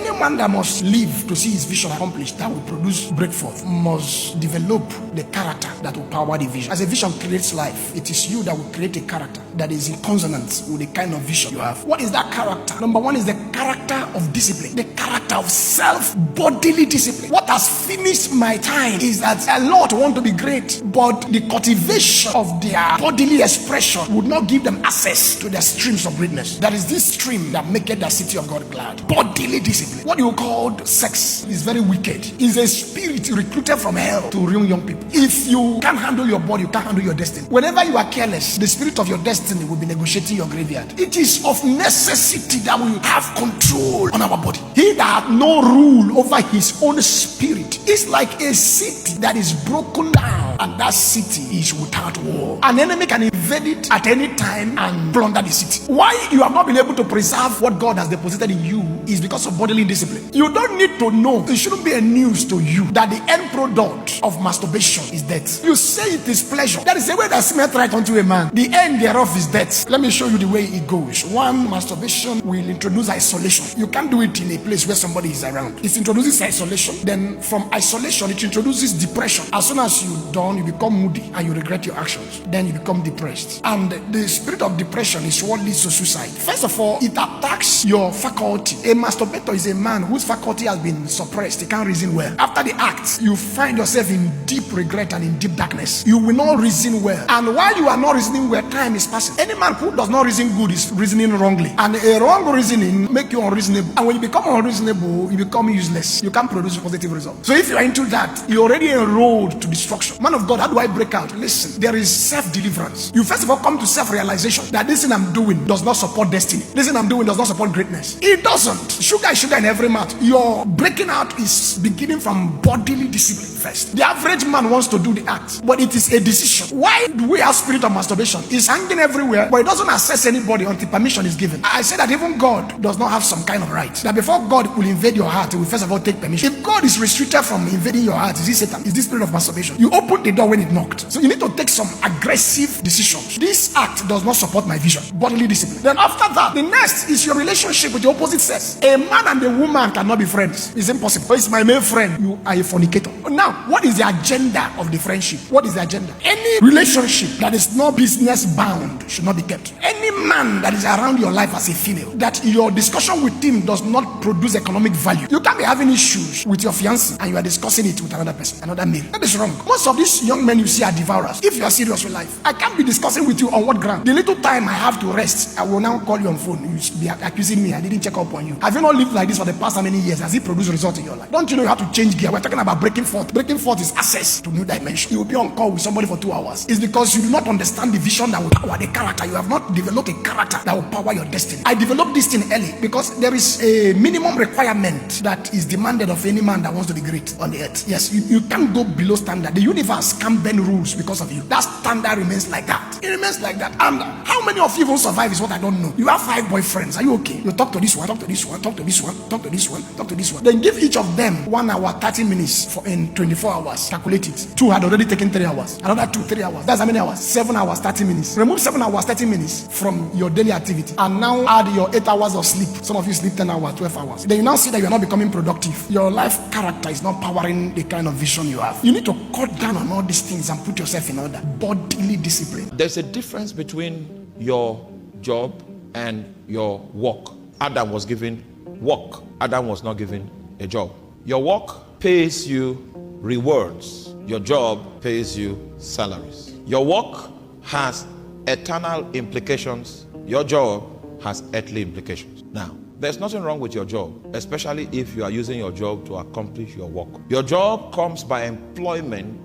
any man that must live to see his vision accomplished, that will produce breakforth, must develop the character that will power the vision. As a vision creates life, it is you that will create a character that is in consonance with the kind of vision you have. What is that character? Number one is the character of discipline, the character of self-bodily discipline. What has finished my time is that a lot want to be great, but the cultivation of their bodily expression would not give them access to the streams of greatness. That is this stream that maketh the city of God glad. Bodily discipline. What you call sex is very wicked. It's a spirit recruited from hell to ruin young people. If you can't handle your body, you can't handle your destiny. Whenever you are careless, the spirit of your destiny will be negotiating your graveyard. It is of necessity that we have control on our body. He that hath no rule over his own spirit is like a city that is broken down, and that city is without wall. An enemy can invade it at any time and plunder the city. Why you have not been able to preserve what God has deposited in you is because of bodily discipline. You don't need to know. It shouldn't be a news to you that the end product of masturbation is death. You say it is pleasure. That is the way that seemeth right unto a man. The end thereof is death. Let me show you the way it goes. One, masturbation will introduce isolation. You can't do it in a place where somebody is around. It introduces isolation. Then from isolation, it introduces depression. As soon as you're done, you become moody and you regret your actions. Then you become depressed. And the spirit of depression is what leads to suicide. First of all, it attacks your faculty. A masturbator is a man whose faculty has been suppressed. He can't reason well. After the act, you find yourself in deep regret and in deep darkness. You will not reason well. And while you are not reasoning well, time is passing. Any man who does not reason good is reasoning wrongly. And a wrong reasoning make you unreasonable. And when you become unreasonable, you become useless. You can't produce positive results. So if you are into that, you're already enrolled to destruction. Man of God, how do I break out? Listen, there is self-deliverance. You first of all come to self-realization that this thing I'm doing does not support destiny. This thing I'm doing does not support greatness. It doesn't. Sugar is sugar in every mouth. Your breaking out is beginning from bodily discipline first. The average man wants to do the act, but it is a decision. Why do we have spirit of masturbation? It's hanging everywhere, but it doesn't access anybody until permission is given. I say that even God does not have some kind of right. That before God will invade your heart, he will first of all take permission. If God is restricted from invading your heart, is this Satan? Is this spirit of masturbation? You open the door when it knocked. So you need to take some aggressive decisions. This act does not support my vision. Bodily discipline. Then after that, the next is your relationship with the opposite sex. A man and a woman cannot be friends. It's impossible. It's my male friend. You are a fornicator. Now, what is the agenda of the friendship? What is the agenda? Any relationship that is not business bound should not be kept. Any man that is around your life as a female, that your discussion with him does not produce economic value. You can't be having issues with your fiancé and you are discussing it with another person, another male. That is wrong. Most of these young men you see are devourers. If you are serious with life, I can't be discussing with you on what ground. The little time I have to rest, I will now call you on phone. You should be accusing me. I didn't check up on you. Have you not lived like this for the past how many years? Has it produced results in your life? Don't you know you have to change gear? We're talking about breaking forth. Breaking forth is access to new dimension. You will be on call with somebody for 2 hours. It's because you do not understand the vision that will power the character. You have not developed a character that will power your destiny. I developed this thing early because there is a minimum requirement that is demanded of any man that wants to be great on the earth. Yes, you can't go below standard. The universe can't bend rules because of you. That standard remains like that. It remains like that. And how many of you will survive is what I don't know. You have 5 boyfriends. Are you okay? You talk to this one, talk to this one, talk to this one, talk to this one, talk to this one. Then give each of them 1 hour, 30 minutes for in 24 hours. Calculate it. 2 had already taken 3 hours. Another 2, 3 hours. That's how many hours? 7 hours, 30 minutes. Remove 7 hours, 30 minutes from your daily activity. And now add your 8 hours of sleep. Some of you sleep 10 hours, 12 hours. Then you now see that you're not becoming productive. Your life character is not powering the kind of vision you have. You need to cut down on all these things and put yourself in order. Bodily discipline. There's a difference between your job and your work. Adam was given work. Adam was not given a job. Your work pays you rewards. Your job pays you salaries. Your work has eternal implications. Your job has earthly implications. Now, there's nothing wrong with your job, especially if you are using your job to accomplish your work. Your job comes by employment.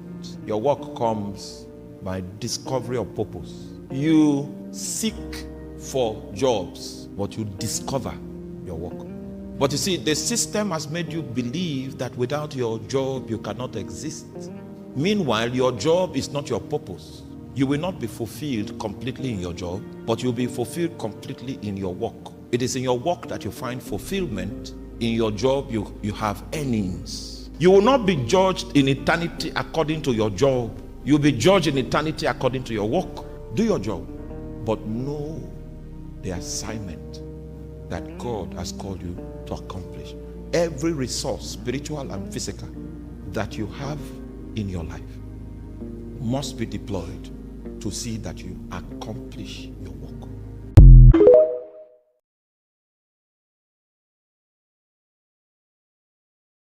Your work comes by discovery of purpose. You seek for jobs, but you discover your work. But you see, the system has made you believe that without your job, you cannot exist. Meanwhile, your job is not your purpose. You will not be fulfilled completely in your job, but you'll be fulfilled completely in your work. It is in your work that you find fulfillment. In your job, you have earnings. You will not be judged in eternity according to your job. You'll be judged in eternity according to your work. Do your job, but know the assignment that God has called you to accomplish. every resource, spiritual and physical, that you have in your life must be deployed to see that you accomplish your work.